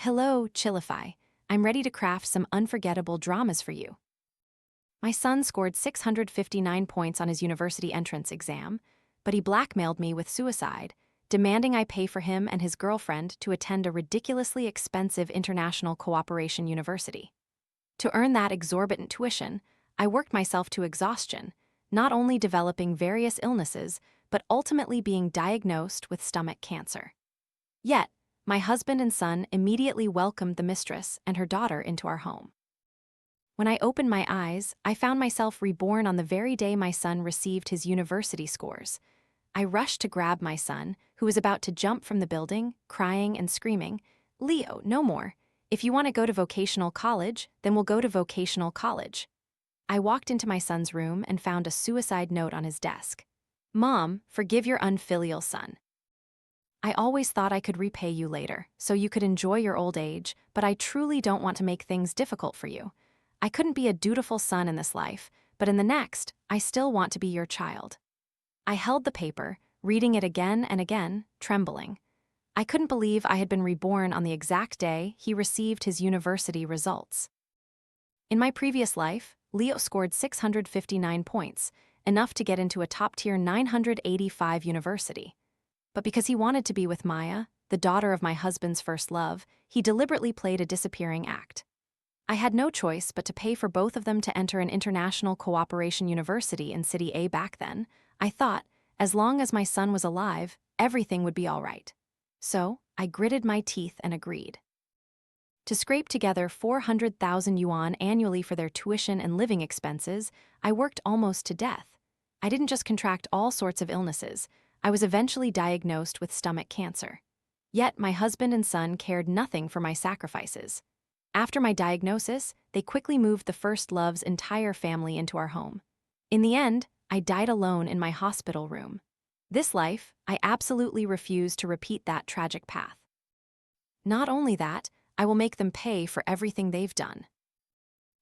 Hello, Chillify. I'm ready to craft some unforgettable dramas for you. My son scored 659 points on his university entrance exam, but he blackmailed me with suicide, demanding I pay for him and his girlfriend to attend a ridiculously expensive international cooperation university. To earn that exorbitant tuition, I worked myself to exhaustion, not only developing various illnesses, but ultimately being diagnosed with stomach cancer. Yet, my husband and son immediately welcomed the mistress and her daughter into our home. When I opened my eyes, I found myself reborn on the very day my son received his university scores. I rushed to grab my son, who was about to jump from the building, crying and screaming, "Leo, no more. If you want to go to vocational college, then we'll go to vocational college." I walked into my son's room and found a suicide note on his desk. "Mom, forgive your unfilial son. I always thought I could repay you later, so you could enjoy your old age, but I truly don't want to make things difficult for you. I couldn't be a dutiful son in this life, but in the next, I still want to be your child." I held the paper, reading it again and again, trembling. I couldn't believe I had been reborn on the exact day he received his university results. In my previous life, Leo scored 659 points, enough to get into a top-tier 985 university. But because he wanted to be with Maya, the daughter of my husband's first love, he deliberately played a disappearing act. I had no choice but to pay for both of them to enter an international cooperation university in City A back then. I thought, as long as my son was alive, everything would be all right. So, I gritted my teeth and agreed. To scrape together 400,000 yuan annually for their tuition and living expenses, I worked almost to death. I didn't just contract all sorts of illnesses. I was eventually diagnosed with stomach cancer. Yet my husband and son cared nothing for my sacrifices. After my diagnosis, they quickly moved the first love's entire family into our home. In the end, I died alone in my hospital room. This life, I absolutely refuse to repeat that tragic path. Not only that, I will make them pay for everything they've done.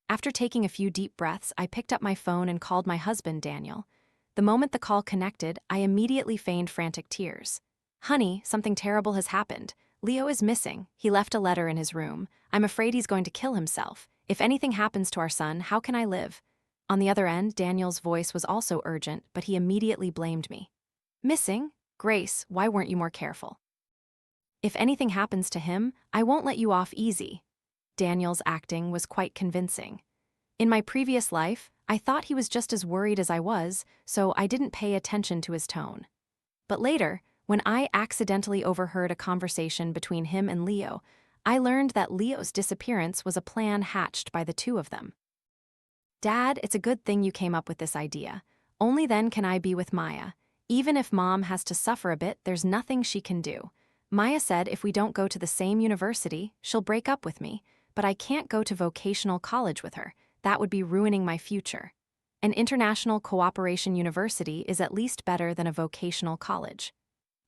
After taking a few deep breaths, I picked up my phone and called my husband, Daniel. The moment the call connected, I immediately feigned frantic tears. "Honey, something terrible has happened. Leo is missing. He left a letter in his room. I'm afraid he's going to kill himself. If anything happens to our son, how can I live?" On the other end, Daniel's voice was also urgent, but he immediately blamed me. "Missing? Grace, why weren't you more careful? If anything happens to him, I won't let you off easy." Daniel's acting was quite convincing. In my previous life, I thought he was just as worried as I was, so I didn't pay attention to his tone. But later, when I accidentally overheard a conversation between him and Leo, I learned that Leo's disappearance was a plan hatched by the two of them. "Dad, it's a good thing you came up with this idea. Only then can I be with Maya. Even if Mom has to suffer a bit, there's nothing she can do. Maya said if we don't go to the same university, she'll break up with me, but I can't go to vocational college with her. That would be ruining my future. An international cooperation university is at least better than a vocational college."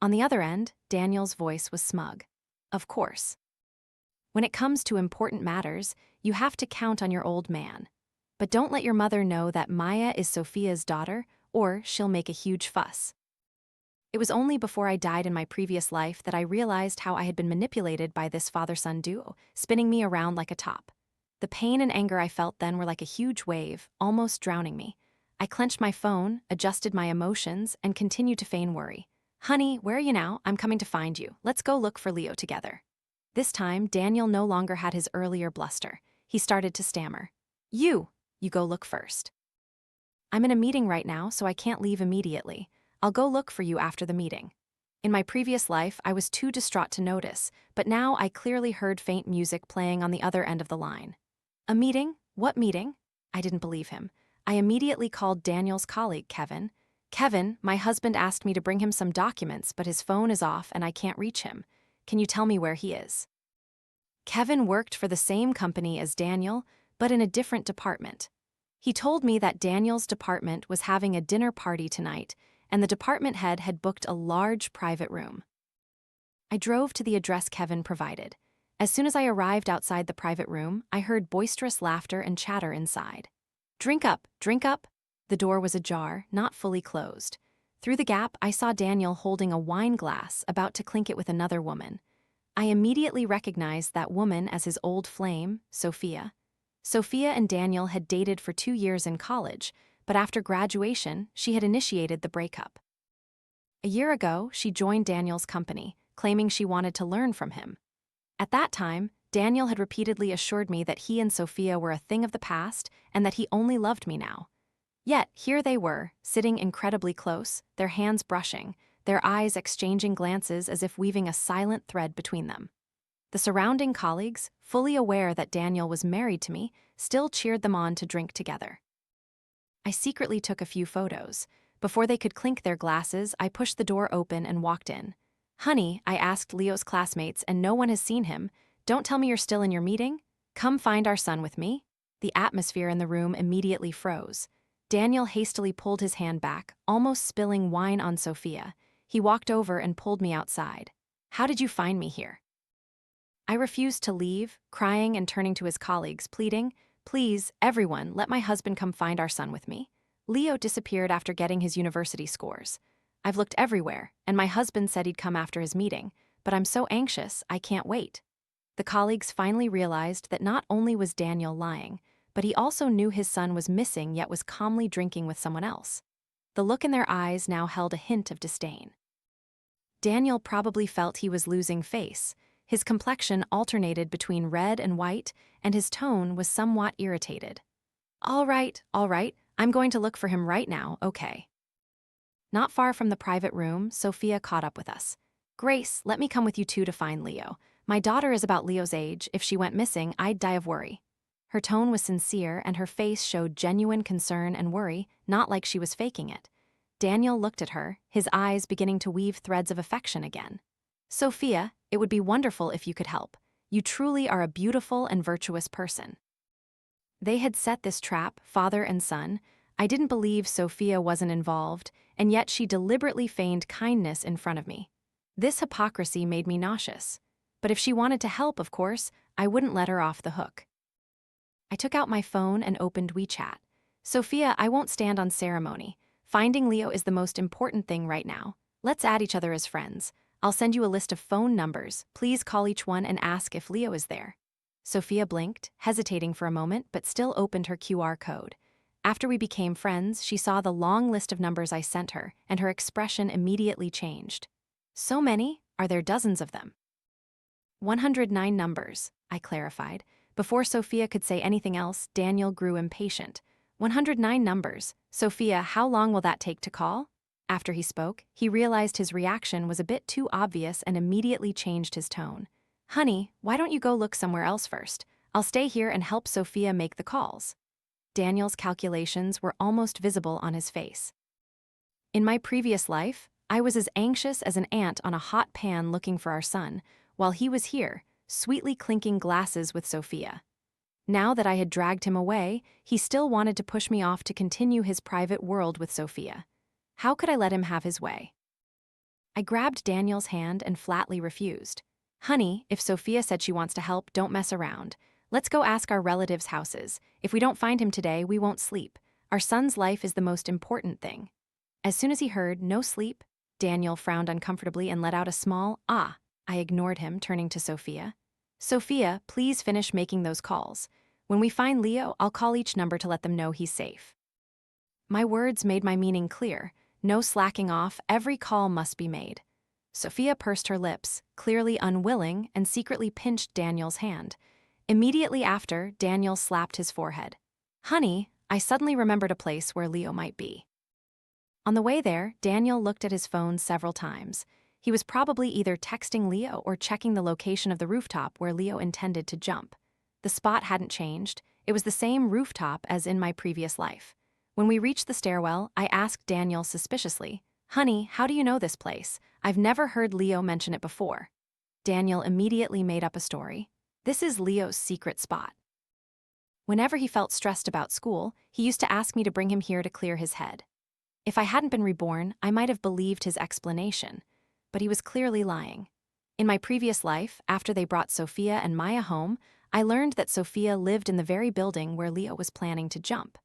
On the other end, Daniel's voice was smug. "Of course. When it comes to important matters, you have to count on your old man. But don't let your mother know that Maya is Sophia's daughter, or she'll make a huge fuss." It was only before I died in my previous life that I realized how I had been manipulated by this father-son duo, spinning me around like a top. The pain and anger I felt then were like a huge wave, almost drowning me. I clenched my phone, adjusted my emotions, and continued to feign worry. "Honey, where are you now? I'm coming to find you. Let's go look for Leo together." This time, Daniel no longer had his earlier bluster. He started to stammer. You go look first. I'm in a meeting right now, so I can't leave immediately. I'll go look for you after the meeting." In my previous life, I was too distraught to notice, but now I clearly heard faint music playing on the other end of the line. "A meeting? What meeting?" I didn't believe him. I immediately called Daniel's colleague, Kevin. "Kevin, my husband asked me to bring him some documents, but his phone is off and I can't reach him. Can you tell me where he is?" Kevin worked for the same company as Daniel, but in a different department. He told me that Daniel's department was having a dinner party tonight, and the department head had booked a large private room. I drove to the address Kevin provided. As soon as I arrived outside the private room, I heard boisterous laughter and chatter inside. Drink up, drink up." The door was ajar, not fully closed. Through the gap, I saw Daniel holding a wine glass, about to clink it with another woman. I immediately recognized that woman as his old flame, Sophia. Sophia and Daniel had dated for 2 years in college, but after graduation, she had initiated the breakup. A year ago, she joined Daniel's company, claiming she wanted to learn from him. At that time, Daniel had repeatedly assured me that he and Sophia were a thing of the past and that he only loved me now. Yet, here they were, sitting incredibly close, their hands brushing, their eyes exchanging glances as if weaving a silent thread between them. The surrounding colleagues, fully aware that Daniel was married to me, still cheered them on to drink together. I secretly took a few photos. Before they could clink their glasses, I pushed the door open and walked in. "Honey," I asked Leo's classmates, "and no one has seen him. Don't tell me you're still in your meeting? Come find our son with me." The atmosphere in the room immediately froze. Daniel hastily pulled his hand back, almost spilling wine on Sophia. He walked over and pulled me outside. "How did you find me here?" I refused to leave, crying and turning to his colleagues, pleading, "Please, everyone, let my husband come find our son with me." Leo disappeared after getting his university scores. I've looked everywhere, and my husband said he'd come after his meeting, but I'm so anxious, I can't wait. The colleagues finally realized that not only was Daniel lying, but he also knew his son was missing yet was calmly drinking with someone else. The look in their eyes now held a hint of disdain. Daniel probably felt he was losing face. His complexion alternated between red and white, and his tone was somewhat irritated. All right, I'm going to look for him right now, okay." Not far from the private room, Sophia caught up with us. "Grace, let me come with you too to find Leo. My daughter is about Leo's age. If she went missing, I'd die of worry." Her tone was sincere, and her face showed genuine concern and worry, not like she was faking it. Daniel looked at her, his eyes beginning to weave threads of affection again. "Sophia, it would be wonderful if you could help. You truly are a beautiful and virtuous person." They had set this trap, father and son. I didn't believe Sophia wasn't involved, and yet she deliberately feigned kindness in front of me. This hypocrisy made me nauseous. But if she wanted to help, of course, I wouldn't let her off the hook. I took out my phone and opened WeChat. "Sophia, I won't stand on ceremony. Finding Leo is the most important thing right now. Let's add each other as friends. I'll send you a list of phone numbers. Please call each one and ask if Leo is there." Sophia blinked, hesitating for a moment, but still opened her QR code. After we became friends, she saw the long list of numbers I sent her, and her expression immediately changed. "So many? Are there dozens of them?" 109 numbers, I clarified. Before Sophia could say anything else, Daniel grew impatient. 109 numbers. "Sophia, how long will that take to call?" After he spoke, he realized his reaction was a bit too obvious and immediately changed his tone. "Honey, why don't you go look somewhere else first? I'll stay here and help Sophia make the calls." Daniel's calculations were almost visible on his face. In my previous life, I was as anxious as an ant on a hot pan looking for our son, while he was here, sweetly clinking glasses with Sophia. Now that I had dragged him away, he still wanted to push me off to continue his private world with Sophia. How could I let him have his way? I grabbed Daniel's hand and flatly refused. "Honey, if Sophia said she wants to help, don't mess around. Let's go ask our relatives' houses. If we don't find him today, we won't sleep. Our son's life is the most important thing." As soon as he heard "no sleep," Daniel frowned uncomfortably and let out a small "ah." I ignored him, turning to Sophia. "Sophia, please finish making those calls. When we find Leo, I'll call each number to let them know he's safe." My words made my meaning clear. No slacking off, every call must be made. Sophia pursed her lips, clearly unwilling, and secretly pinched Daniel's hand. Immediately after, Daniel slapped his forehead. "Honey, I suddenly remembered a place where Leo might be." On the way there, Daniel looked at his phone several times. He was probably either texting Leo or checking the location of the rooftop where Leo intended to jump. The spot hadn't changed. It was the same rooftop as in my previous life. When we reached the stairwell, I asked Daniel suspiciously, "Honey, how do you know this place? I've never heard Leo mention it before." Daniel immediately made up a story. "This is Leo's secret spot. Whenever he felt stressed about school, he used to ask me to bring him here to clear his head." If I hadn't been reborn, I might have believed his explanation, but he was clearly lying. In my previous life, after they brought Sophia and Maya home, I learned that Sophia lived in the very building where Leo was planning to jump.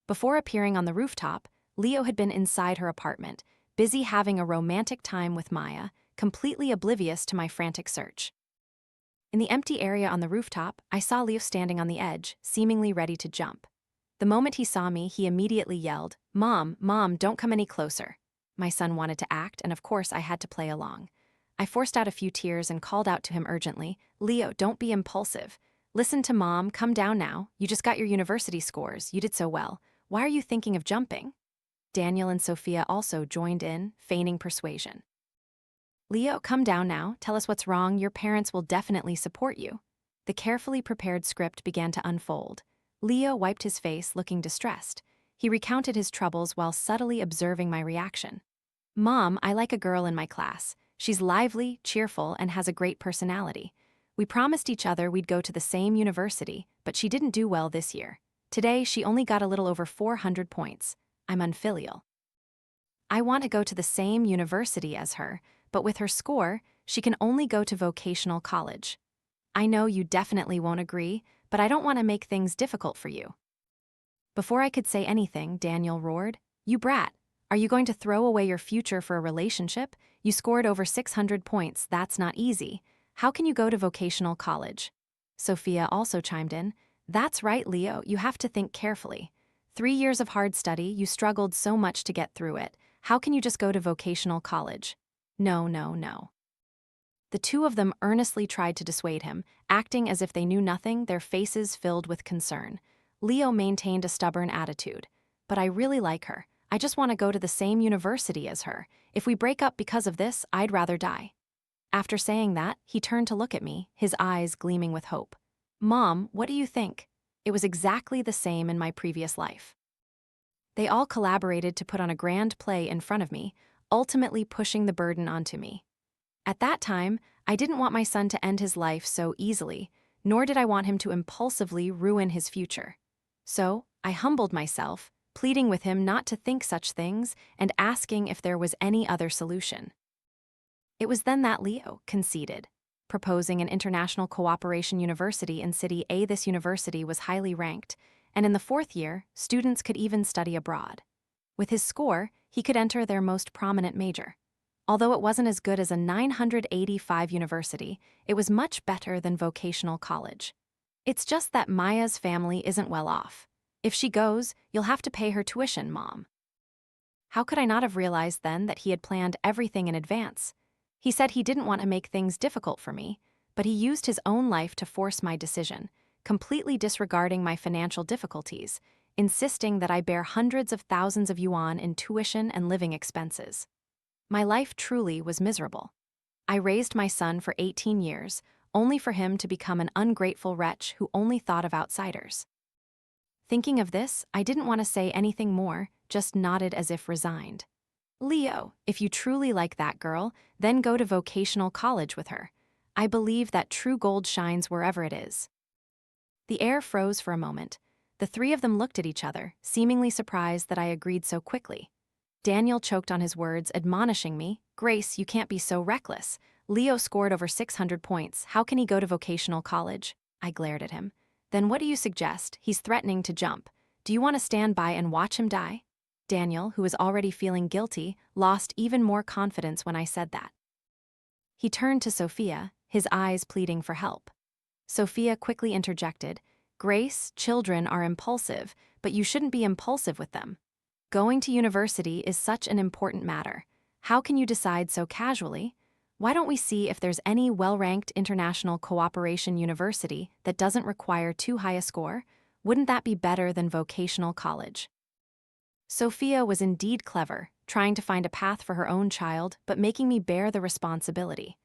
Before appearing on the rooftop, Leo had been inside her apartment, busy having a romantic time with Maya, completely oblivious to my frantic search. In the empty area on the rooftop, I saw Leo standing on the edge, seemingly ready to jump. The moment he saw me, he immediately yelled, "Mom, Mom, don't come any closer." My son wanted to act, and of course I had to play along. I forced out a few tears and called out to him urgently, "Leo, don't be impulsive. Listen to Mom, come down now. You just got your university scores, you did so well. Why are you thinking of jumping?" Daniel and Sophia also joined in, feigning persuasion. "Leo, come down now, tell us what's wrong, your parents will definitely support you." The carefully prepared script began to unfold. Leo wiped his face, looking distressed. He recounted his troubles while subtly observing my reaction. "Mom, I like a girl in my class. She's lively, cheerful, and has a great personality. We promised each other we'd go to the same university, but she didn't do well this year. Today, she only got a little over 400 points. I'm unfilial. I want to go to the same university as her, but with her score, she can only go to vocational college. I know you definitely won't agree, but I don't want to make things difficult for you." Before I could say anything, Daniel roared, "You brat! Are you going to throw away your future for a relationship? You scored over 600 points, that's not easy. How can you go to vocational college?" Sophia also chimed in, "That's right, Leo, you have to think carefully. 3 years of hard study, you struggled so much to get through it. How can you just go to vocational college? No, no, no." The two of them earnestly tried to dissuade him, acting as if they knew nothing, their faces filled with concern. Leo maintained a stubborn attitude. "But I really like her. I just want to go to the same university as her. If we break up because of this, I'd rather die." After saying that, he turned to look at me, his eyes gleaming with hope. "Mom, what do you think? It was exactly the same in my previous life." They all collaborated to put on a grand play in front of me, ultimately pushing the burden onto me. At that time, I didn't want my son to end his life so easily, nor did I want him to impulsively ruin his future. So, I humbled myself, pleading with him not to think such things and asking if there was any other solution. It was then that Leo conceded, proposing an international cooperation university in City A. This university was highly ranked, and in the 4th year, students could even study abroad. With his score, he could enter their most prominent major. Although it wasn't as good as a 985 university, it was much better than vocational college. It's just that Maya's family isn't well off. If she goes, you'll have to pay her tuition, Mom. How could I not have realized then that he had planned everything in advance? He said he didn't want to make things difficult for me, but he used his own life to force my decision, completely disregarding my financial difficulties, insisting that I bear hundreds of thousands of yuan in tuition and living expenses. My life truly was miserable. I raised my son for 18 years, only for him to become an ungrateful wretch who only thought of outsiders. Thinking of this, I didn't want to say anything more, just nodded as if resigned. "Leo, if you truly like that girl, then go to vocational college with her. I believe that true gold shines wherever it is." The air froze for a moment. The three of them looked at each other, seemingly surprised that I agreed so quickly. Daniel choked on his words, admonishing me, "Grace, you can't be so reckless. Leo scored over 600 points. How can he go to vocational college?" I glared at him. "Then what do you suggest? He's threatening to jump. Do you want to stand by and watch him die?" Daniel, who was already feeling guilty, lost even more confidence when I said that. He turned to Sophia, his eyes pleading for help. Sophia quickly interjected, "Grace, children are impulsive, but you shouldn't be impulsive with them. Going to university is such an important matter. How can you decide so casually? Why don't we see if there's any well-ranked international cooperation university that doesn't require too high a score? Wouldn't that be better than vocational college?" Sophia was indeed clever, trying to find a path for her own child, but making me bear the responsibility.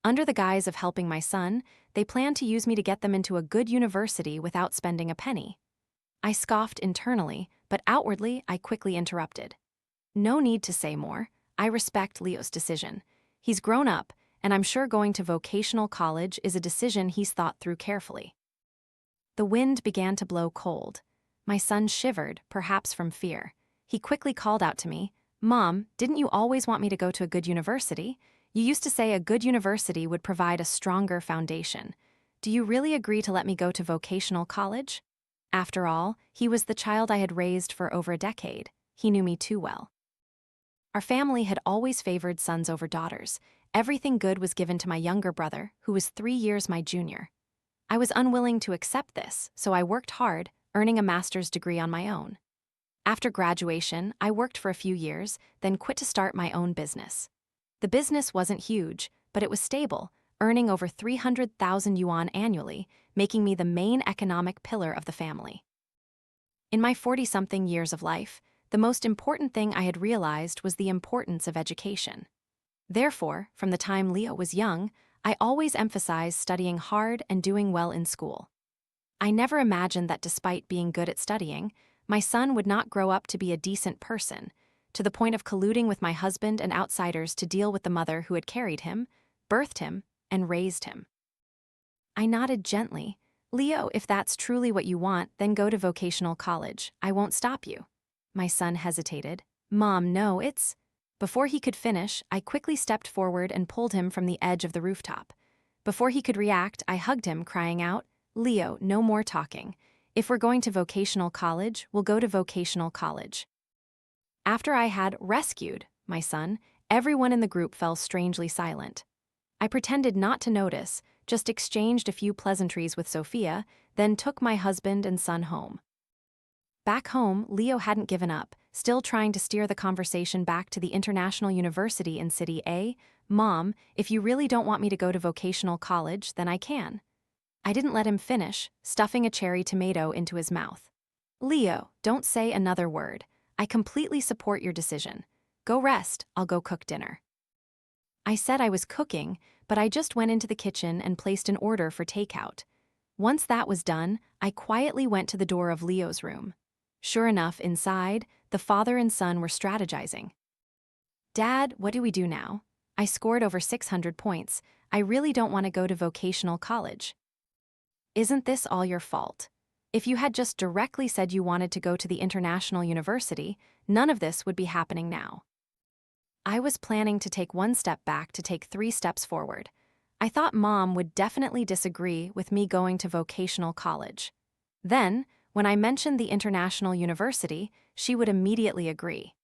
Under the guise of helping my son, they planned to use me to get them into a good university without spending a penny. I scoffed internally, but outwardly I quickly interrupted. "No need to say more. I respect Leo's decision. He's grown up, and I'm sure going to vocational college is a decision he's thought through carefully." The wind began to blow cold. My son shivered, perhaps from fear. He quickly called out to me, "Mom, didn't you always want me to go to a good university? You used to say a good university would provide a stronger foundation. Do you really agree to let me go to vocational college?" After all, he was the child I had raised for over a decade. He knew me too well. Our family had always favored sons over daughters, Everything good was given to my younger brother, who was 3 years my junior. I was unwilling to accept this, so I worked hard, earning a master's degree on my own. After graduation, I worked for a few years, then quit to start my own business. The business wasn't huge, but it was stable, earning over 300,000 yuan annually, making me the main economic pillar of the family. In my 40-something years of life, the most important thing I had realized was the importance of education. Therefore, from the time Leo was young, I always emphasized studying hard and doing well in school. I never imagined that despite being good at studying, my son would not grow up to be a decent person, to the point of colluding with my husband and outsiders to deal with the mother who had carried him, birthed him, and raised him. I nodded gently. Leo, if that's truly what you want, then go to vocational college. I won't stop you. My son hesitated. Mom, no, it's... Before he could finish, I quickly stepped forward and pulled him from the edge of the rooftop. Before he could react, I hugged him, crying out, Leo, no more talking. If we're going to vocational college, we'll go to vocational college. After I had rescued my son, everyone in the group fell strangely silent. I pretended not to notice, just exchanged a few pleasantries with Sophia, then took my husband and son home. Back home, Leo hadn't given up, still trying to steer the conversation back to the international university in City A. Mom, if you really don't want me to go to vocational college, then I can. I didn't let him finish, stuffing a cherry tomato into his mouth. Leo, don't say another word. I completely support your decision. Go rest, I'll go cook dinner. I said I was cooking, but I just went into the kitchen and placed an order for takeout. Once that was done, I quietly went to the door of Leo's room. Sure enough, inside, the father and son were strategizing. Dad, what do we do now? I scored over 600 points. I really don't want to go to vocational college. Isn't this all your fault? If you had just directly said you wanted to go to the international university, none of this would be happening now. I was planning to take one step back to take 3 steps forward. I thought Mom would definitely disagree with me going to vocational college. Then, when I mentioned the international university, she would immediately agree.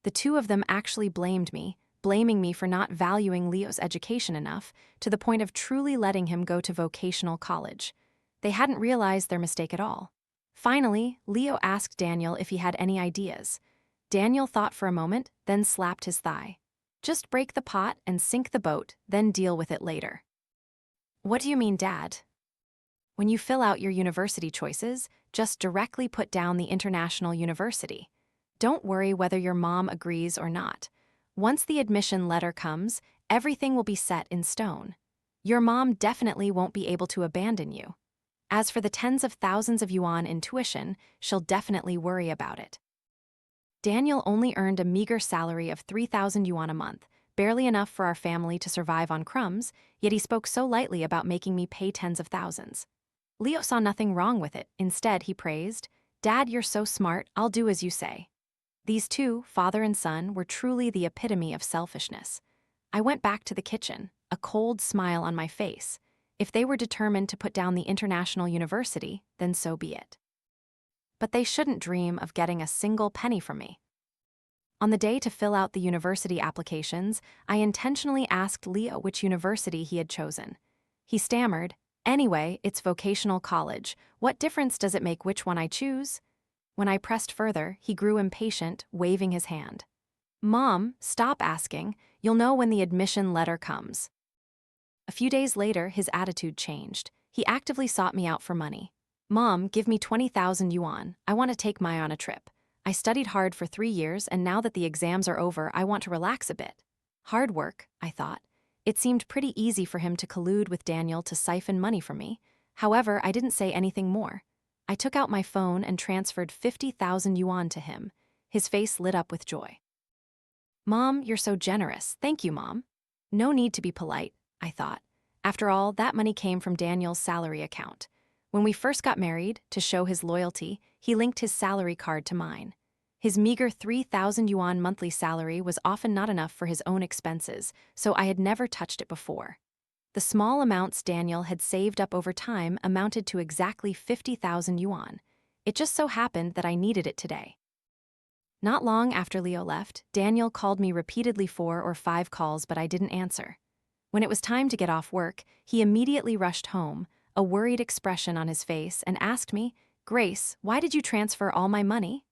The two of them actually blamed me, blaming me for not valuing Leo's education enough, to the point of truly letting him go to vocational college. They hadn't realized their mistake at all. Finally, Leo asked Daniel if he had any ideas. Daniel thought for a moment, then slapped his thigh. Just break the pot and sink the boat, then deal with it later. What do you mean, Dad? When you fill out your university choices, just directly put down the international university. Don't worry whether your mom agrees or not. Once the admission letter comes, everything will be set in stone. Your mom definitely won't be able to abandon you. As for the tens of thousands of yuan in tuition, she'll definitely worry about it. Daniel only earned a meager salary of 3,000 yuan a month, barely enough for our family to survive on crumbs, yet he spoke so lightly about making me pay tens of thousands. Leo saw nothing wrong with it. Instead, he praised, Dad, you're so smart, I'll do as you say. These two, father and son, were truly the epitome of selfishness. I went back to the kitchen, a cold smile on my face. If they were determined to put down the international university, then so be it. But they shouldn't dream of getting a single penny from me. On the day to fill out the university applications, I intentionally asked Leo which university he had chosen. He stammered, Anyway, it's vocational college. What difference does it make which one I choose? When I pressed further, he grew impatient, waving his hand. Mom, stop asking. You'll know when the admission letter comes. A few days later, his attitude changed. He actively sought me out for money. Mom, give me 20,000 yuan. I want to take Mai on a trip. I studied hard for 3 years, and now that the exams are over, I want to relax a bit. Hard work, I thought. It seemed pretty easy for him to collude with Daniel to siphon money from me. However, I didn't say anything more. I took out my phone and transferred 50,000 yuan to him. His face lit up with joy. Mom, you're so generous. Thank you, Mom. No need to be polite, I thought. After all, that money came from Daniel's salary account. When we first got married, to show his loyalty, he linked his salary card to mine. His meager 3,000 yuan monthly salary was often not enough for his own expenses, so I had never touched it before. The small amounts Daniel had saved up over time amounted to exactly 50,000 yuan. It just so happened that I needed it today. Not long after Leo left, Daniel called me repeatedly 4 or 5 calls, but I didn't answer. When it was time to get off work, he immediately rushed home, a worried expression on his face, and asked me, "Grace, why did you transfer all my money?"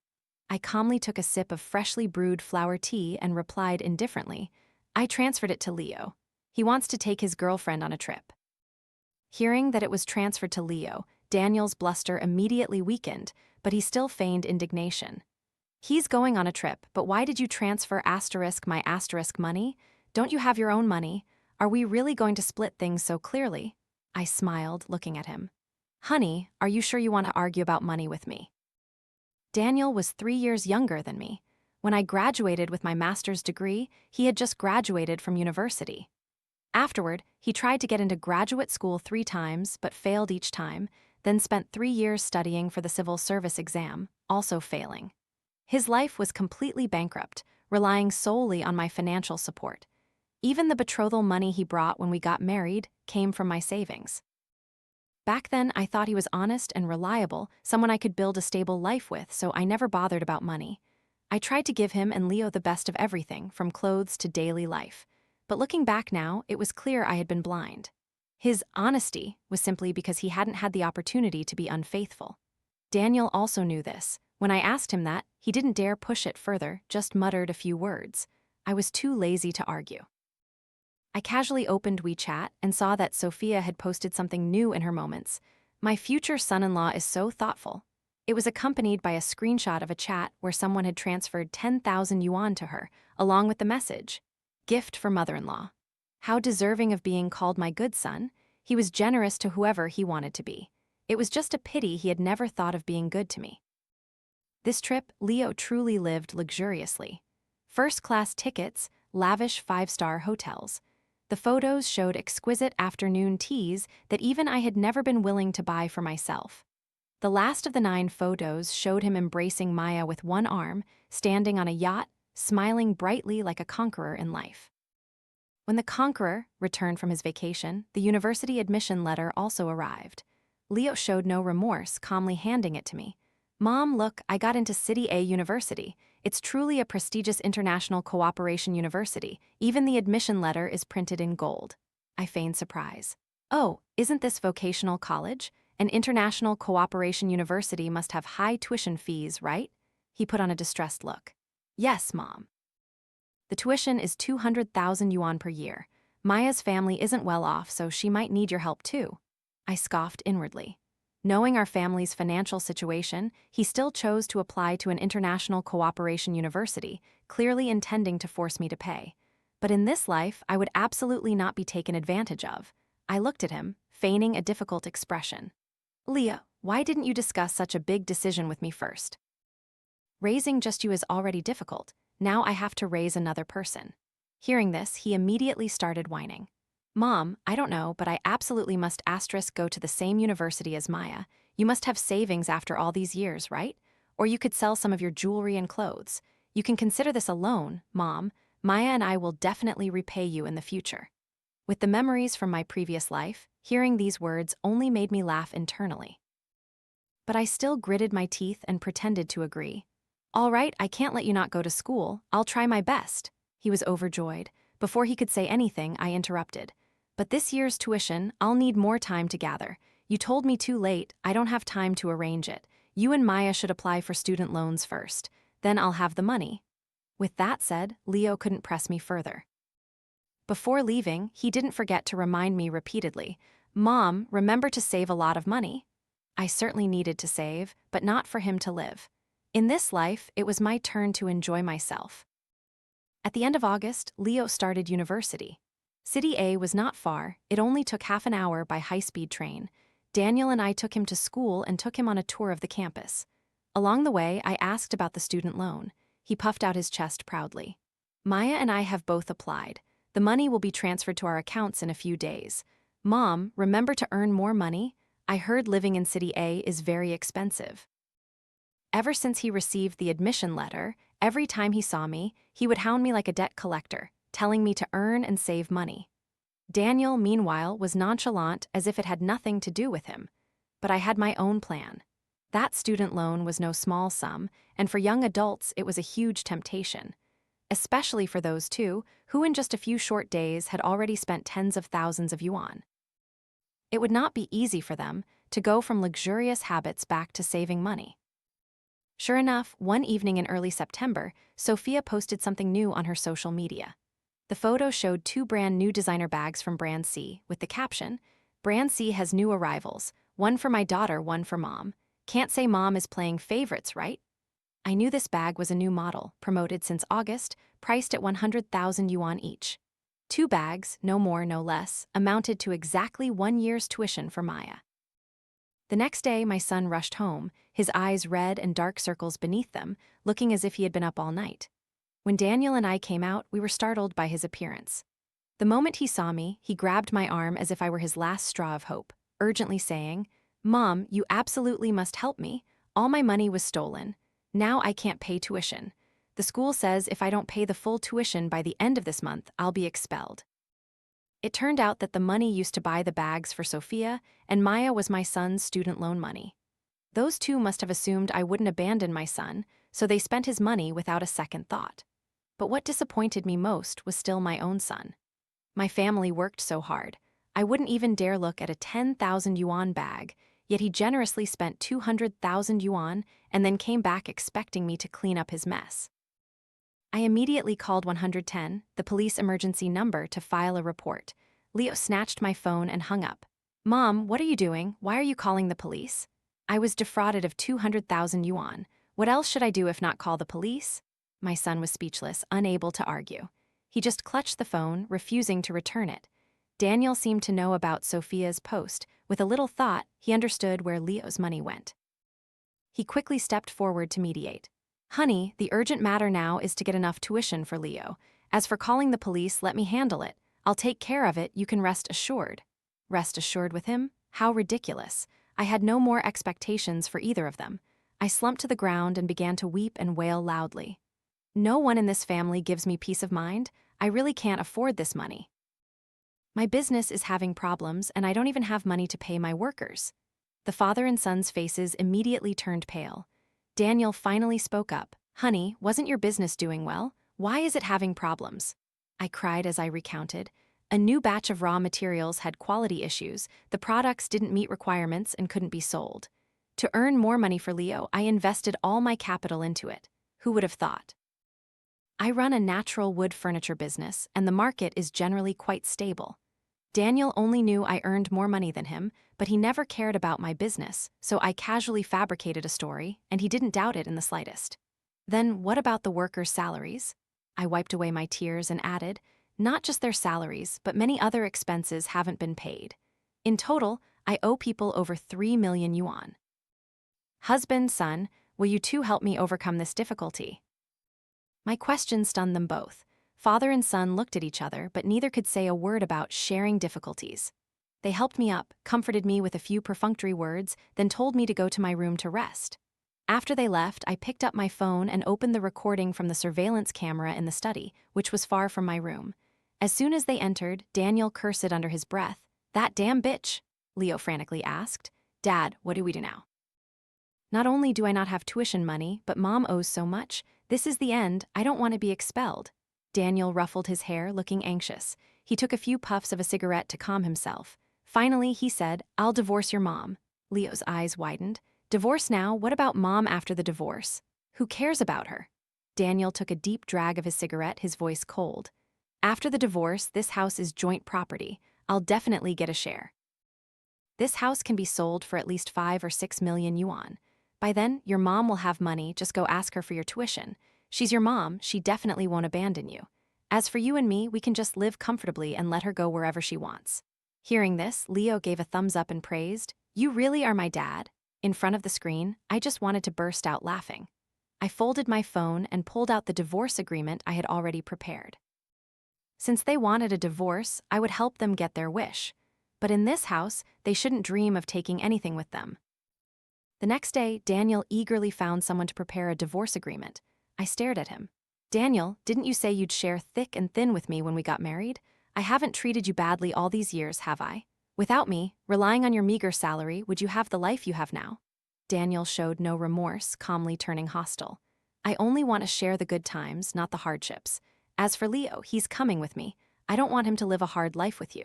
I calmly took a sip of freshly brewed flower tea and replied indifferently, "I transferred it to Leo. He wants to take his girlfriend on a trip." Hearing that it was transferred to Leo, Daniel's bluster immediately weakened, but he still feigned indignation. "He's going on a trip, but why did you transfer my money? Don't you have your own money? Are we really going to split things so clearly?" I smiled, looking at him. "Honey, are you sure you want to argue about money with me?" Daniel was 3 years younger than me. When I graduated with my master's degree, he had just graduated from university. Afterward, he tried to get into graduate school 3 times, but failed each time, then spent 3 years studying for the civil service exam, also failing. His life was completely bankrupt, relying solely on my financial support. Even the betrothal money he brought when we got married came from my savings. Back then, I thought he was honest and reliable, someone I could build a stable life with, so I never bothered about money. I tried to give him and Leo the best of everything, from clothes to daily life. But looking back now, it was clear I had been blind. His honesty was simply because he hadn't had the opportunity to be unfaithful. Daniel also knew this. When I asked him that, he didn't dare push it further, just muttered a few words. I was too lazy to argue. I casually opened WeChat and saw that Sophia had posted something new in her moments. "My future son-in-law is so thoughtful." It was accompanied by a screenshot of a chat where someone had transferred 10,000 yuan to her, along with the message, "Gift for mother-in-law." How deserving of being called my good son. He was generous to whoever he wanted to be. It was just a pity he had never thought of being good to me. This trip, Leo truly lived luxuriously. First-class tickets, lavish 5-star hotels. The photos showed exquisite afternoon teas that even I had never been willing to buy for myself. The last of the 9 photos showed him embracing Maya with one arm, standing on a yacht, smiling brightly like a conqueror in life. When the conqueror returned from his vacation, the university admission letter also arrived. Leo showed no remorse, calmly handing it to me. "Mom, look, I got into City A University. It's truly a prestigious international cooperation university. Even the admission letter is printed in gold." I feigned surprise. "Oh, isn't this vocational college? An international cooperation university must have high tuition fees, right?" He put on a distressed look. "Yes, Mom. The tuition is 200,000 yuan per year. Maya's family isn't well off, so she might need your help too." I scoffed inwardly. Knowing our family's financial situation, he still chose to apply to an international cooperation university, clearly intending to force me to pay. But in this life, I would absolutely not be taken advantage of. I looked at him, feigning a difficult expression. "Leo, why didn't you discuss such a big decision with me first? Raising just you is already difficult. Now I have to raise another person." Hearing this, he immediately started whining. "Mom, I don't know, but I absolutely must go to the same university as Maya. You must have savings after all these years, right? Or you could sell some of your jewelry and clothes. You can consider this a loan, Mom. Maya and I will definitely repay you in the future." With the memories from my previous life, hearing these words only made me laugh internally. But I still gritted my teeth and pretended to agree. "All right, I can't let you not go to school. I'll try my best." He was overjoyed. Before he could say anything, I interrupted. "But this year's tuition, I'll need more time to gather. You told me too late, I don't have time to arrange it. You and Maya should apply for student loans first. Then I'll have the money." With that said, Leo couldn't press me further. Before leaving, he didn't forget to remind me repeatedly, "Mom, remember to save a lot of money." I certainly needed to save, but not for him to live. In this life, it was my turn to enjoy myself. At the end of August, Leo started university. City A was not far, it only took half an hour by high-speed train. Daniel and I took him to school and took him on a tour of the campus. Along the way, I asked about the student loan. He puffed out his chest proudly. "Maya and I have both applied. The money will be transferred to our accounts in a few days. Mom, remember to earn more money? I heard living in City A is very expensive." Ever since he received the admission letter, every time he saw me, he would hound me like a debt collector, telling me to earn and save money. Daniel, meanwhile, was nonchalant as if it had nothing to do with him. But I had my own plan. That student loan was no small sum, and for young adults it was a huge temptation. Especially for those two, who in just a few short days had already spent tens of thousands of yuan. It would not be easy for them to go from luxurious habits back to saving money. Sure enough, one evening in early September, Sophia posted something new on her social media. The photo showed two brand new designer bags from Brand C, with the caption, "Brand C has new arrivals, one for my daughter, one for mom. Can't say mom is playing favorites, right?" I knew this bag was a new model, promoted since August, priced at 100,000 yuan each. Two bags, no more, no less, amounted to exactly 1 year's tuition for Maya. The next day, my son rushed home, his eyes red and dark circles beneath them, looking as if he had been up all night. When Daniel and I came out, we were startled by his appearance. The moment he saw me, he grabbed my arm as if I were his last straw of hope, urgently saying, "Mom, you absolutely must help me. All my money was stolen. Now I can't pay tuition. The school says if I don't pay the full tuition by the end of this month, I'll be expelled." It turned out that the money used to buy the bags for Sophia, and Maya was my son's student loan money. Those two must have assumed I wouldn't abandon my son, so they spent his money without a second thought. But what disappointed me most was still my own son. My family worked so hard. I wouldn't even dare look at a 10,000 yuan bag, yet he generously spent 200,000 yuan and then came back expecting me to clean up his mess. I immediately called 110, the police emergency number, to file a report. Leo snatched my phone and hung up. "Mom, what are you doing? Why are you calling the police?" "I was defrauded of 200,000 yuan. What else should I do if not call the police?" My son was speechless, unable to argue. He just clutched the phone, refusing to return it. Daniel seemed to know about Sophia's post. With a little thought, he understood where Leo's money went. He quickly stepped forward to mediate. "Honey, the urgent matter now is to get enough tuition for Leo. As for calling the police, let me handle it. I'll take care of it, you can rest assured." Rest assured with him? How ridiculous. I had no more expectations for either of them. I slumped to the ground and began to weep and wail loudly. No one in this family gives me peace of mind. I really can't afford this money. My business is having problems, and I don't even have money to pay my workers. The father and son's faces immediately turned pale. Daniel finally spoke up. "Honey, wasn't your business doing well? Why is it having problems?" I cried as I recounted. A new batch of raw materials had quality issues, the products didn't meet requirements and couldn't be sold. To earn more money for Leo, I invested all my capital into it. Who would have thought? I run a natural wood furniture business, and the market is generally quite stable. Daniel only knew I earned more money than him, but he never cared about my business, so I casually fabricated a story, and he didn't doubt it in the slightest. Then what about the workers' salaries? I wiped away my tears and added, "Not just their salaries, but many other expenses haven't been paid. In total, I owe people over 3 million yuan. Husband, son, will you two help me overcome this difficulty?" My question stunned them both. Father and son looked at each other, but neither could say a word about sharing difficulties. They helped me up, comforted me with a few perfunctory words, then told me to go to my room to rest. After they left, I picked up my phone and opened the recording from the surveillance camera in the study, which was far from my room. As soon as they entered, Daniel cursed under his breath. "That damn bitch," Leo frantically asked. "Dad, what do we do now? Not only do I not have tuition money, but Mom owes so much. This is the end. I don't want to be expelled." Daniel ruffled his hair, looking anxious. He took a few puffs of a cigarette to calm himself. Finally, he said, "I'll divorce your mom." Leo's eyes widened. "Divorce now? What about Mom after the divorce? Who cares about her?" Daniel took a deep drag of his cigarette, his voice cold. "After the divorce, this house is joint property. I'll definitely get a share. This house can be sold for at least 5 or 6 million yuan. By then, your mom will have money, just go ask her for your tuition. She's your mom, she definitely won't abandon you. As for you and me, we can just live comfortably and let her go wherever she wants." Hearing this, Leo gave a thumbs up and praised, "You really are my dad." In front of the screen, I just wanted to burst out laughing. I folded my phone and pulled out the divorce agreement I had already prepared. Since they wanted a divorce, I would help them get their wish. But in this house, they shouldn't dream of taking anything with them. The next day, Daniel eagerly found someone to prepare a divorce agreement. I stared at him. "Daniel, didn't you say you'd share thick and thin with me when we got married? I haven't treated you badly all these years, have I? Without me, relying on your meager salary, would you have the life you have now?" Daniel showed no remorse, calmly turning hostile. I only want to share the good times, not the hardships. As for Leo, he's coming with me. I don't want him to live a hard life with you.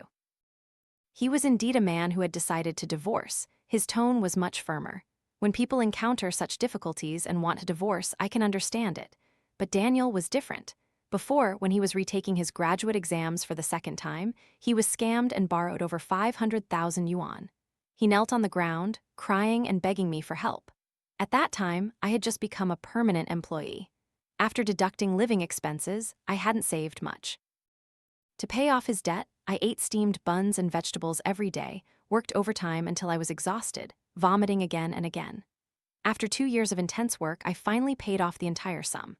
He was indeed a man who had decided to divorce. His tone was much firmer. When people encounter such difficulties and want to divorce, I can understand it. But Daniel was different. Before, when he was retaking his graduate exams for the second time, he was scammed and borrowed over 500,000 yuan. He knelt on the ground, crying and begging me for help. At that time, I had just become a permanent employee. After deducting living expenses, I hadn't saved much. To pay off his debt, I ate steamed buns and vegetables every day, worked overtime until I was exhausted, vomiting again and again. After 2 years of intense work, I finally paid off the entire sum.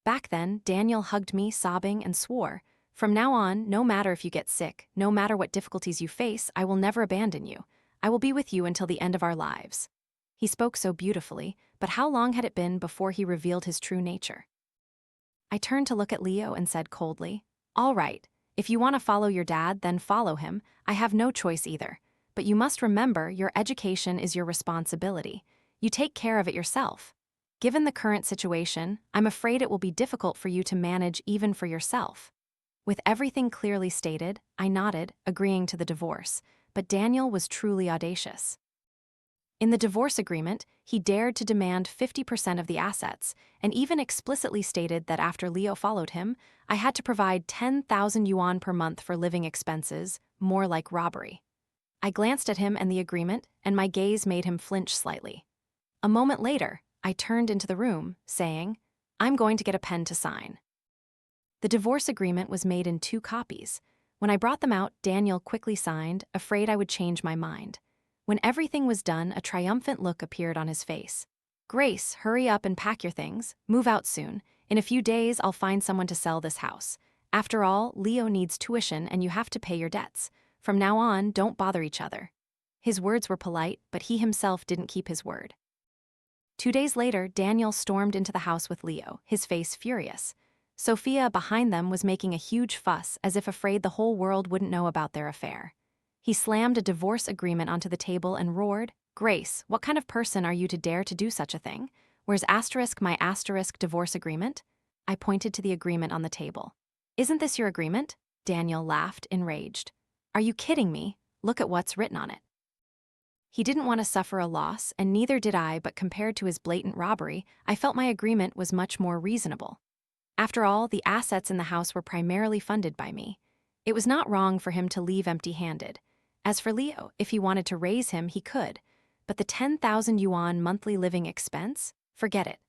Back then, Daniel hugged me, sobbing, and swore, "From now on, no matter if you get sick, no matter what difficulties you face, I will never abandon you. I will be with you until the end of our lives." He spoke so beautifully, but how long had it been before he revealed his true nature? I turned to look at Leo and said coldly, "All right, if you want to follow your dad, then follow him. I have no choice either. But you must remember your education is your responsibility. You take care of it yourself. Given the current situation, I'm afraid it will be difficult for you to manage even for yourself." With everything clearly stated, I nodded, agreeing to the divorce, but Daniel was truly audacious. In the divorce agreement, he dared to demand 50% of the assets, and even explicitly stated that after Leo followed him, I had to provide 10,000 yuan per month for living expenses, more like robbery. I glanced at him and the agreement, and my gaze made him flinch slightly. A moment later, I turned into the room, saying, "I'm going to get a pen to sign." The divorce agreement was made in 2 copies. When I brought them out, Daniel quickly signed, afraid I would change my mind. When everything was done, a triumphant look appeared on his face. "Grace, hurry up and pack your things. Move out soon. In a few days, I'll find someone to sell this house. After all, Leo needs tuition and you have to pay your debts. From now on, don't bother each other." His words were polite, but he himself didn't keep his word. 2 days later, Daniel stormed into the house with Leo, his face furious. Sophia, behind them, was making a huge fuss, as if afraid the whole world wouldn't know about their affair. He slammed a divorce agreement onto the table and roared, "Grace, what kind of person are you to dare to do such a thing? Where's my divorce agreement?" I pointed to the agreement on the table. "Isn't this your agreement?" Daniel laughed, enraged. "Are you kidding me? Look at what's written on it." He didn't want to suffer a loss, and neither did I, but compared to his blatant robbery, I felt my agreement was much more reasonable. After all, the assets in the house were primarily funded by me. It was not wrong for him to leave empty-handed. As for Leo, if he wanted to raise him, he could. But the 10,000 yuan monthly living expense? Forget it.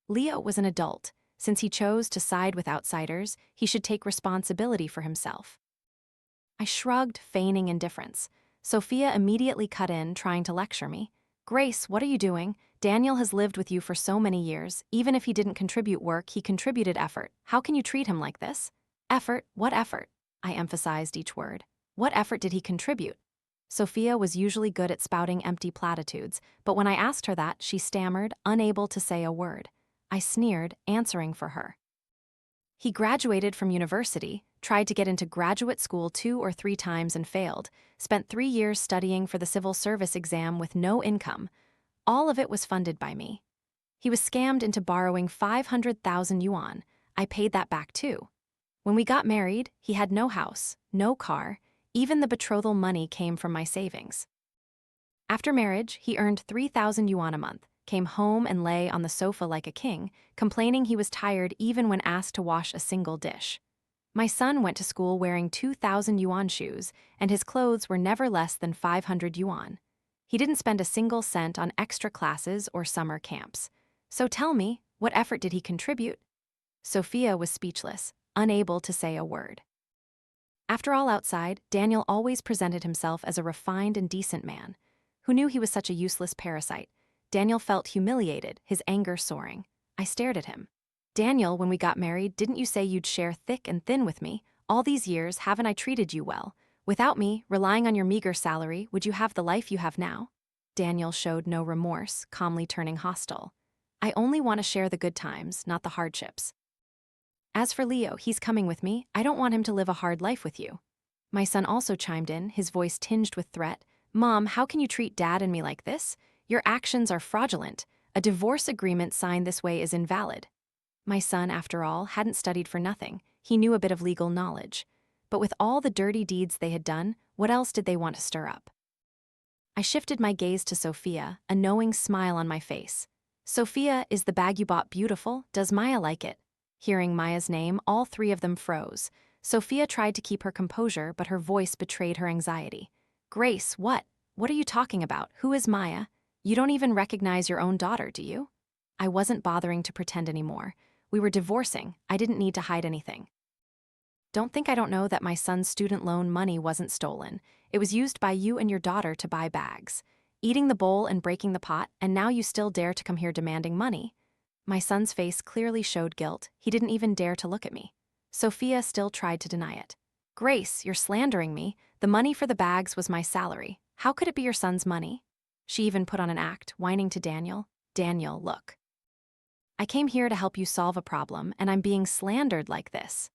Leo was an adult. Since he chose to side with outsiders, he should take responsibility for himself. I shrugged, feigning indifference. Sophia immediately cut in, trying to lecture me. "Grace, what are you doing? Daniel has lived with you for so many years. Even if he didn't contribute work, he contributed effort. How can you treat him like this?" "Effort? What effort?" I emphasized each word. "What effort did he contribute?" Sophia was usually good at spouting empty platitudes, but when I asked her that, she stammered, unable to say a word. I sneered, answering for her. "He graduated from university, tried to get into graduate school 2 or 3 times and failed, spent 3 years studying for the civil service exam with no income. All of it was funded by me. He was scammed into borrowing 500,000 yuan. I paid that back too. When we got married, he had no house, no car. Even the betrothal money came from my savings. After marriage, he earned 3,000 yuan a month, came home and lay on the sofa like a king, complaining he was tired even when asked to wash a single dish. My son went to school wearing 2,000 yuan shoes, and his clothes were never less than 500 yuan. He didn't spend a single cent on extra classes or summer camps. So tell me, what effort did he contribute? Sophia was speechless, unable to say a word. After all outside, Daniel always presented himself as a refined and decent man. Who knew he was such a useless parasite? Daniel felt humiliated, his anger soaring. I stared at him. "Daniel, when we got married, didn't you say you'd share thick and thin with me? All these years, haven't I treated you well? Without me, relying on your meager salary, would you have the life you have now?" Daniel showed no remorse, calmly turning hostile. "I only want to share the good times, not the hardships. As for Leo, he's coming with me. I don't want him to live a hard life with you." My son also chimed in, his voice tinged with threat. "Mom, how can you treat Dad and me like this? Your actions are fraudulent. A divorce agreement signed this way is invalid. My son, after all, hadn't studied for nothing. He knew a bit of legal knowledge. But with all the dirty deeds they had done, what else did they want to stir up? I shifted my gaze to Sophia, a knowing smile on my face. Sophia, is the bag you bought beautiful? Does Maya like it? Hearing Maya's name, all three of them froze. Sophia tried to keep her composure, but her voice betrayed her anxiety. Grace, what? What are you talking about? Who is Maya? You don't even recognize your own daughter, do you? I wasn't bothering to pretend anymore. We were divorcing. I didn't need to hide anything. Don't think I don't know that my son's student loan money wasn't stolen. It was used by you and your daughter to buy bags. Eating the bowl and breaking the pot, and now you still dare to come here demanding money. My son's face clearly showed guilt. He didn't even dare to look at me. Sophia still tried to deny it. Grace, you're slandering me. The money for the bags was my salary. How could it be your son's money? She even put on an act, whining to Daniel. Daniel, look. I came here to help you solve a problem, and I'm being slandered like this.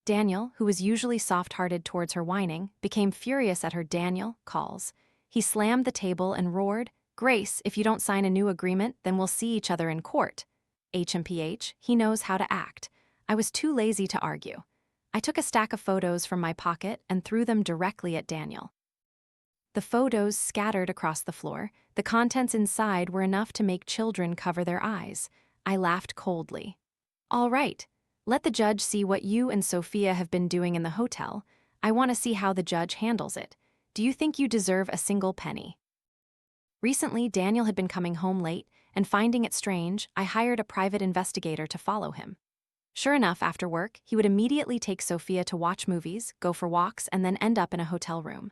Daniel, who was usually soft-hearted towards her whining, became furious at her Daniel calls. He slammed the table and roared, Grace, if you don't sign a new agreement, then we'll see each other in court. HMPH, he knows how to act. I was too lazy to argue. I took a stack of photos from my pocket and threw them directly at Daniel. The photos scattered across the floor. The contents inside were enough to make children cover their eyes. I laughed coldly. All right. Let the judge see what you and Sophia have been doing in the hotel. I want to see how the judge handles it. Do you think you deserve a single penny? Recently, Daniel had been coming home late, and finding it strange, I hired a private investigator to follow him. Sure enough, after work, he would immediately take Sophia to watch movies, go for walks, and then end up in a hotel room.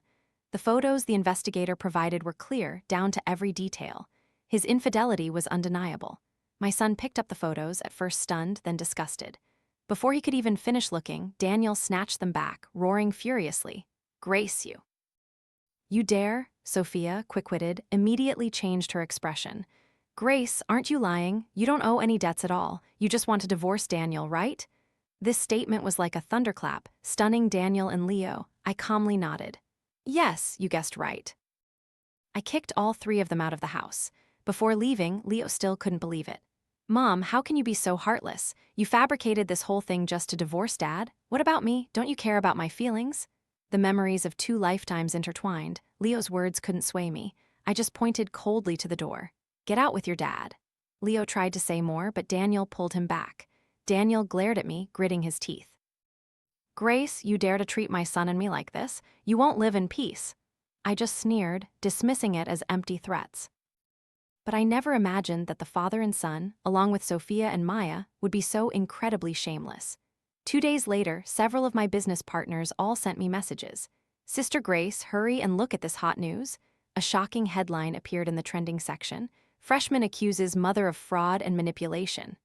The photos the investigator provided were clear, down to every detail. His infidelity was undeniable. My son picked up the photos, at first stunned, then disgusted. Before he could even finish looking, Daniel snatched them back, roaring furiously. Grace, you. You dare? Sophia, quick-witted, immediately changed her expression. Grace, aren't you lying? You don't owe any debts at all. You just want to divorce Daniel, right? This statement was like a thunderclap, stunning Daniel and Leo. I calmly nodded. Yes, you guessed right. I kicked all three of them out of the house. Before leaving, Leo still couldn't believe it. Mom, how can you be so heartless? You fabricated this whole thing just to divorce Dad? What about me? Don't you care about my feelings? The memories of 2 lifetimes intertwined. Leo's words couldn't sway me. I just pointed coldly to the door. Get out with your dad. Leo tried to say more, but Daniel pulled him back. Daniel glared at me, gritting his teeth. Grace, you dare to treat my son and me like this? You won't live in peace. I just sneered, dismissing it as empty threats. But I never imagined that the father and son, along with Sophia and Maya, would be so incredibly shameless. 2 days later, several of my business partners all sent me messages. Sister Grace, hurry and look at this hot news. A shocking headline appeared in the trending section. Freshman accuses mother of fraud and manipulation.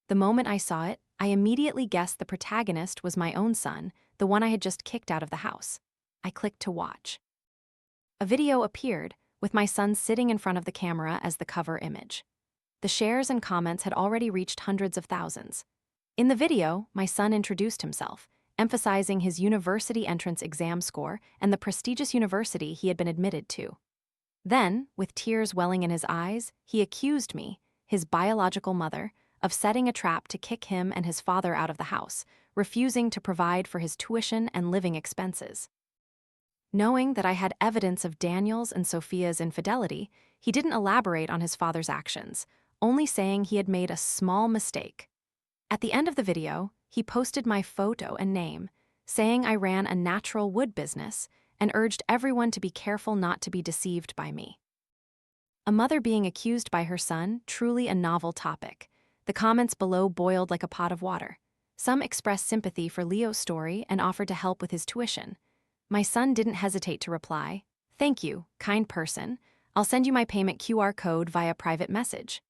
The moment I saw it, I immediately guessed the protagonist was my own son, the one I had just kicked out of the house. I clicked to watch. A video appeared, with my son sitting in front of the camera as the cover image. The shares and comments had already reached hundreds of thousands. In the video, my son introduced himself, emphasizing his university entrance exam score and the prestigious university he had been admitted to. Then, with tears welling in his eyes, he accused me, his biological mother, of setting a trap to kick him and his father out of the house, refusing to provide for his tuition and living expenses. Knowing that I had evidence of Daniel's and Sophia's infidelity, he didn't elaborate on his father's actions, only saying he had made a small mistake. At the end of the video, he posted my photo and name, saying I ran a natural wood business and urged everyone to be careful not to be deceived by me. A mother being accused by her son, truly a novel topic. The comments below boiled like a pot of water. Some expressed sympathy for Leo's story and offered to help with his tuition. My son didn't hesitate to reply, "Thank you, kind person. I'll send you my payment QR code via private message."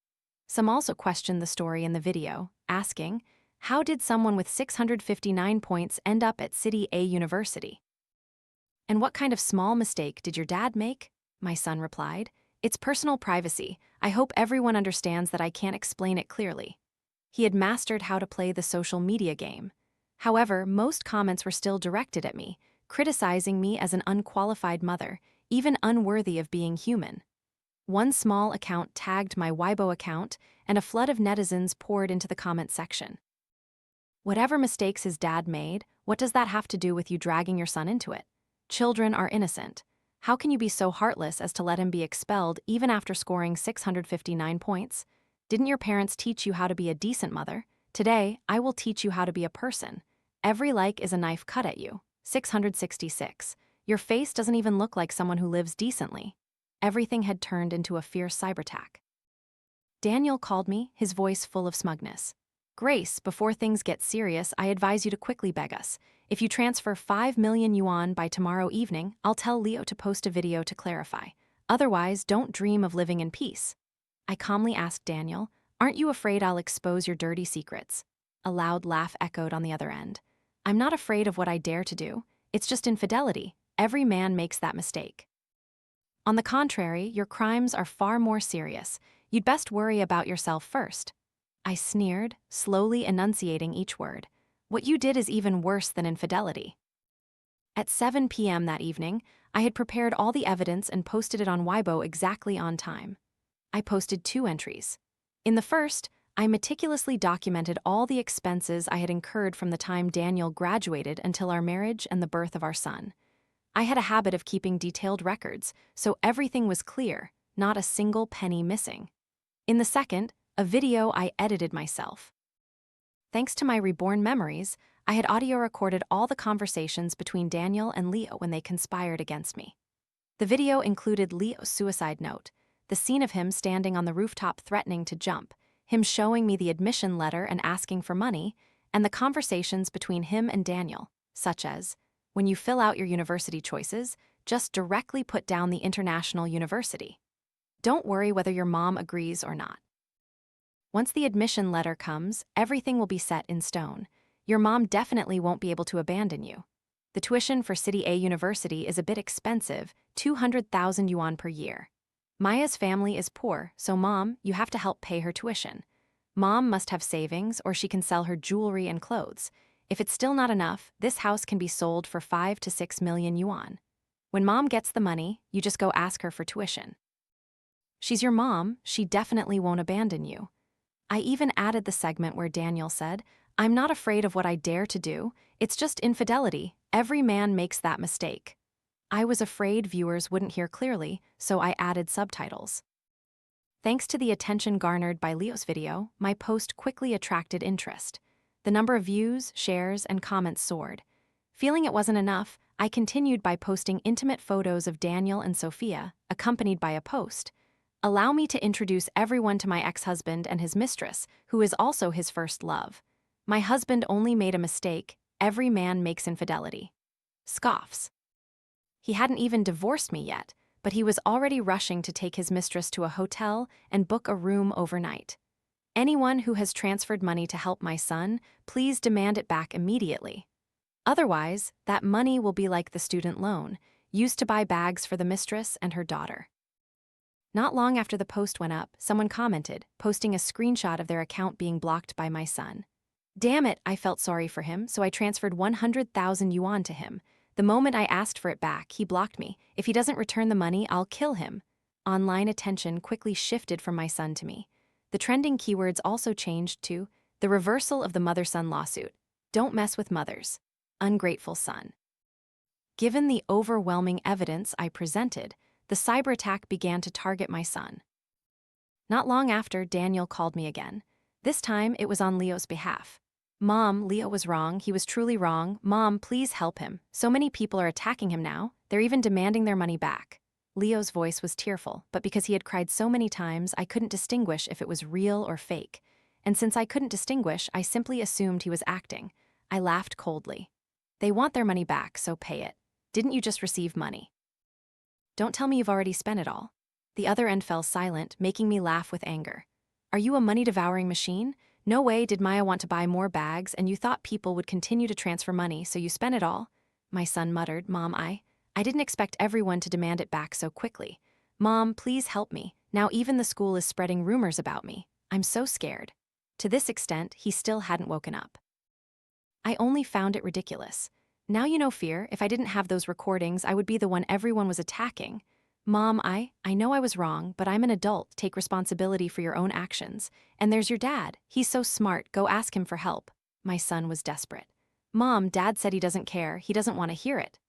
Some also questioned the story in the video, asking, how did someone with 659 points end up at City A University? And what kind of small mistake did your dad make? My son replied, "It's personal privacy. I hope everyone understands that I can't explain it clearly." He had mastered how to play the social media game. However, most comments were still directed at me, criticizing me as an unqualified mother, even unworthy of being human. One small account tagged my Weibo account, and a flood of netizens poured into the comment section. Whatever mistakes his dad made, what does that have to do with you dragging your son into it? Children are innocent. How can you be so heartless as to let him be expelled even after scoring 659 points? Didn't your parents teach you how to be a decent mother? Today, I will teach you how to be a person. Every like is a knife cut at you. 666. Your face doesn't even look like someone who lives decently. Everything had turned into a fierce cyberattack. Daniel called me, his voice full of smugness. Grace, before things get serious, I advise you to quickly beg us. If you transfer 5 million yuan by tomorrow evening, I'll tell Leo to post a video to clarify. Otherwise, don't dream of living in peace. I calmly asked Daniel, aren't you afraid I'll expose your dirty secrets? A loud laugh echoed on the other end. I'm not afraid of what I dare to do. It's just infidelity. Every man makes that mistake. On the contrary, your crimes are far more serious. You'd best worry about yourself first. I sneered, slowly enunciating each word. What you did is even worse than infidelity. At 7 p.m. that evening, I had prepared all the evidence and posted it on Weibo exactly on time. I posted 2 entries. In the first, I meticulously documented all the expenses I had incurred from the time Daniel graduated until our marriage and the birth of our son. I had a habit of keeping detailed records, so everything was clear, not a single penny missing. In the second, a video I edited myself. Thanks to my reborn memories, I had audio recorded all the conversations between Daniel and Leo when they conspired against me. The video included Leo's suicide note, the scene of him standing on the rooftop threatening to jump, him showing me the admission letter and asking for money, and the conversations between him and Daniel, such as, when you fill out your university choices, just directly put down the international university. Don't worry whether your mom agrees or not. Once the admission letter comes, everything will be set in stone. Your mom definitely won't be able to abandon you. The tuition for City A University is a bit expensive, 200,000 yuan per year. Maya's family is poor, so Mom, you have to help pay her tuition. Mom must have savings or she can sell her jewelry and clothes. If it's still not enough, this house can be sold for 5 to 6 million yuan. When Mom gets the money, you just go ask her for tuition. She's your mom, she definitely won't abandon you. I even added the segment where Daniel said, I'm not afraid of what I dare to do, it's just infidelity, every man makes that mistake. I was afraid viewers wouldn't hear clearly, so I added subtitles. Thanks to the attention garnered by Leo's video, my post quickly attracted interest. The number of views, shares, and comments soared. Feeling it wasn't enough, I continued by posting intimate photos of Daniel and Sophia, accompanied by a post. Allow me to introduce everyone to my ex-husband and his mistress, who is also his first love. My husband only made a mistake. Every man makes infidelity. Scoffs. He hadn't even divorced me yet, but he was already rushing to take his mistress to a hotel and book a room overnight. Anyone who has transferred money to help my son, please demand it back immediately. Otherwise, that money will be like the student loan, used to buy bags for the mistress and her daughter. Not long after the post went up, someone commented, posting a screenshot of their account being blocked by my son. Damn it, I felt sorry for him, so I transferred 100,000 yuan to him. The moment I asked for it back, he blocked me. If he doesn't return the money, I'll kill him. Online attention quickly shifted from my son to me. The trending keywords also changed to the reversal of the mother-son lawsuit. Don't mess with mothers. Ungrateful son. Given the overwhelming evidence I presented, the cyber attack began to target my son. Not long after, Daniel called me again. This time, it was on Leo's behalf. Mom, Leo was wrong. He was truly wrong. Mom, please help him. So many people are attacking him now. They're even demanding their money back. Leo's voice was tearful, but because he had cried so many times, I couldn't distinguish if it was real or fake. And since I couldn't distinguish, I simply assumed he was acting. I laughed coldly. They want their money back, so pay it. Didn't you just receive money? Don't tell me you've already spent it all. The other end fell silent, making me laugh with anger. Are you a money-devouring machine? No way did Maya want to buy more bags, and you thought people would continue to transfer money, so you spent it all? My son muttered, Mom, I didn't expect everyone to demand it back so quickly. Mom, please help me. Now even the school is spreading rumors about me. I'm so scared. To this extent, he still hadn't woken up. I only found it ridiculous. Now you know fear, if I didn't have those recordings, I would be the one everyone was attacking. Mom, I know I was wrong, but I'm an adult. Take responsibility for your own actions. And there's your dad. He's so smart. Go ask him for help. My son was desperate. Mom, Dad said he doesn't care. He doesn't want to hear it.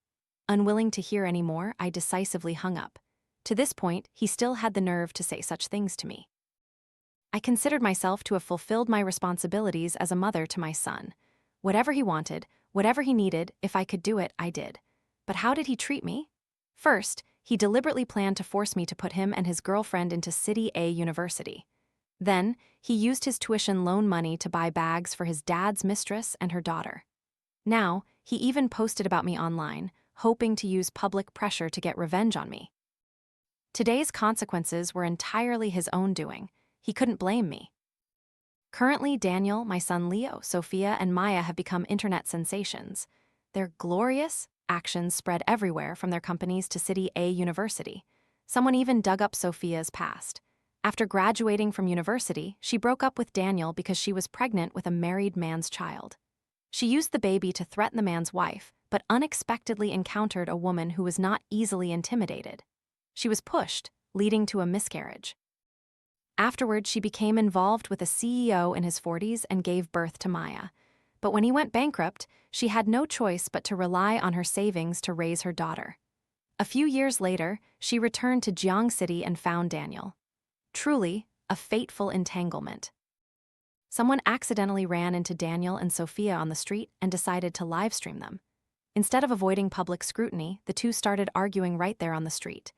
Unwilling to hear any more, I decisively hung up. To this point, he still had the nerve to say such things to me. I considered myself to have fulfilled my responsibilities as a mother to my son. Whatever he wanted, whatever he needed, if I could do it, I did. But how did he treat me? First, he deliberately planned to force me to put him and his girlfriend into City A University. Then, he used his tuition loan money to buy bags for his dad's mistress and her daughter. Now, he even posted about me online, hoping to use public pressure to get revenge on me. Today's consequences were entirely his own doing. He couldn't blame me. Currently, Daniel, my son Leo, Sophia, and Maya have become internet sensations. Their glorious actions spread everywhere from their companies to City A University. Someone even dug up Sophia's past. After graduating from university, she broke up with Daniel because she was pregnant with a married man's child. She used the baby to threaten the man's wife, but unexpectedly encountered a woman who was not easily intimidated. She was pushed, leading to a miscarriage. Afterward, she became involved with a CEO in his 40s and gave birth to Maya. But when he went bankrupt, she had no choice but to rely on her savings to raise her daughter. A few years later, she returned to Jiang City and found Daniel. Truly, a fateful entanglement. Someone accidentally ran into Daniel and Sophia on the street and decided to livestream them. Instead of avoiding public scrutiny, the two started arguing right there on the street.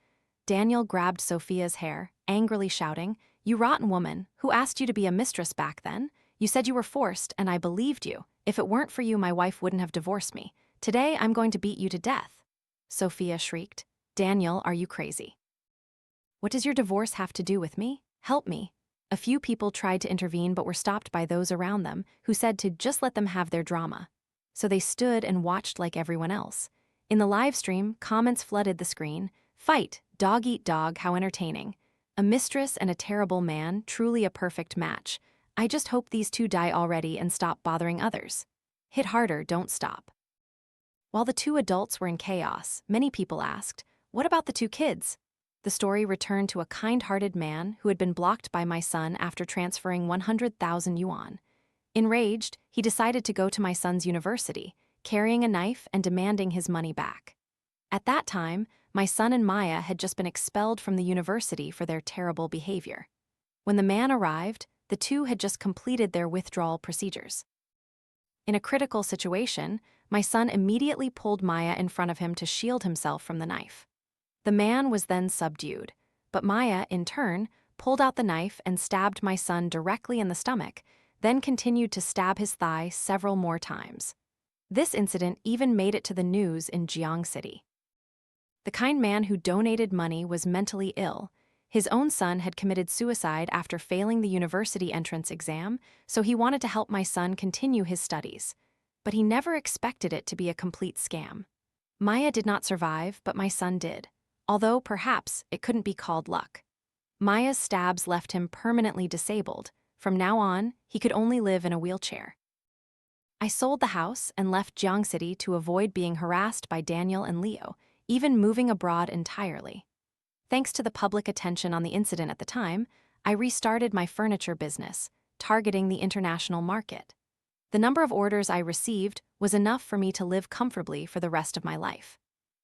Daniel grabbed Sophia's hair, angrily shouting, "You rotten woman, who asked you to be a mistress back then? You said you were forced, and I believed you. If it weren't for you, my wife wouldn't have divorced me. Today, I'm going to beat you to death." Sophia shrieked, "Daniel, are you crazy? What does your divorce have to do with me? Help me." A few people tried to intervene but were stopped by those around them, who said to just let them have their drama. So they stood and watched like everyone else. In the live stream, comments flooded the screen. "Fight, dog eat dog, how entertaining. A mistress and a terrible man, truly a perfect match. I just hope these two die already and stop bothering others. Hit harder, don't stop." While the two adults were in chaos, many people asked, "What about the two kids?" The story returned to a kind-hearted man who had been blocked by my son after transferring 100,000 yuan. Enraged, he decided to go to my son's university, carrying a knife and demanding his money back. At that time, my son and Maya had just been expelled from the university for their terrible behavior. When the man arrived, the two had just completed their withdrawal procedures. In a critical situation, my son immediately pulled Maya in front of him to shield himself from the knife. The man was then subdued, but Maya, in turn, pulled out the knife and stabbed my son directly in the stomach, then continued to stab his thigh several more times. This incident even made it to the news in Jiang City. The kind man who donated money was mentally ill. His own son had committed suicide after failing the university entrance exam, so he wanted to help my son continue his studies. But he never expected it to be a complete scam. Maya did not survive, but my son did. Although perhaps it couldn't be called luck. Maya's stabs left him permanently disabled. From now on, he could only live in a wheelchair. I sold the house and left Jiang City to avoid being harassed by Daniel and Leo, even moving abroad entirely. Thanks to the public attention on the incident at the time, I restarted my furniture business, targeting the international market. The number of orders I received was enough for me to live comfortably for the rest of my life.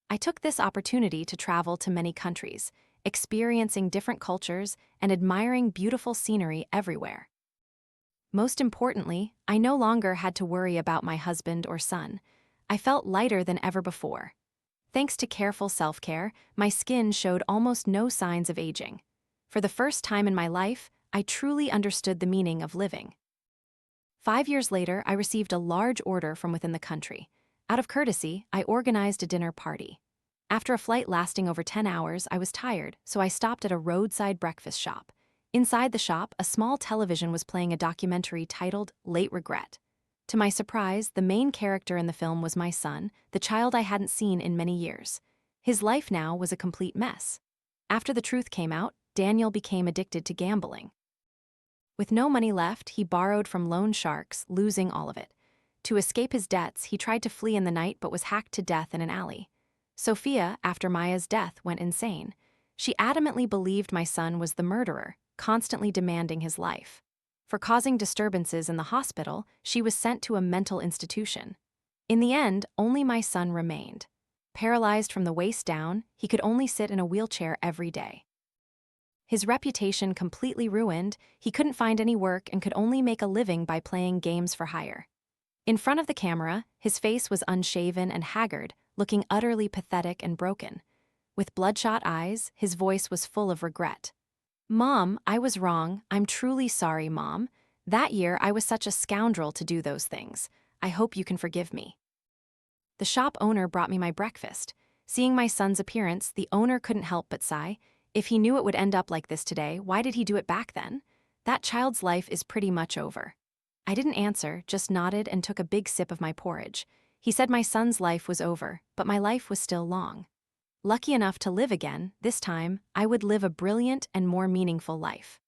I took this opportunity to travel to many countries, experiencing different cultures and admiring beautiful scenery everywhere. Most importantly, I no longer had to worry about my husband or son. I felt lighter than ever before. Thanks to careful self-care, my skin showed almost no signs of aging. For the first time in my life, I truly understood the meaning of living. 5 years later, I received a large order from within the country. Out of courtesy, I organized a dinner party. After a flight lasting over 10 hours, I was tired, so I stopped at a roadside breakfast shop. Inside the shop, a small television was playing a documentary titled Late Regret. To my surprise, the main character in the film was my son, the child I hadn't seen in many years. His life now was a complete mess. After the truth came out, Daniel became addicted to gambling. With no money left, he borrowed from loan sharks, losing all of it. To escape his debts, he tried to flee in the night but was hacked to death in an alley. Sophia, after Maya's death, went insane. She adamantly believed my son was the murderer, constantly demanding his life. For causing disturbances in the hospital, she was sent to a mental institution. In the end, only my son remained. Paralyzed from the waist down, he could only sit in a wheelchair every day. His reputation completely ruined, he couldn't find any work and could only make a living by playing games for hire. In front of the camera, his face was unshaven and haggard, looking utterly pathetic and broken. With bloodshot eyes, his voice was full of regret. "Mom, I was wrong. I'm truly sorry, Mom. That year, I was such a scoundrel to do those things. I hope you can forgive me." The shop owner brought me my breakfast. Seeing my son's appearance, the owner couldn't help but sigh. If he knew it would end up like this today, why did he do it back then? That child's life is pretty much over. I didn't answer, just nodded and took a big sip of my porridge. He said my son's life was over, but my life was still long. Lucky enough to live again, this time, I would live a brilliant and more meaningful life.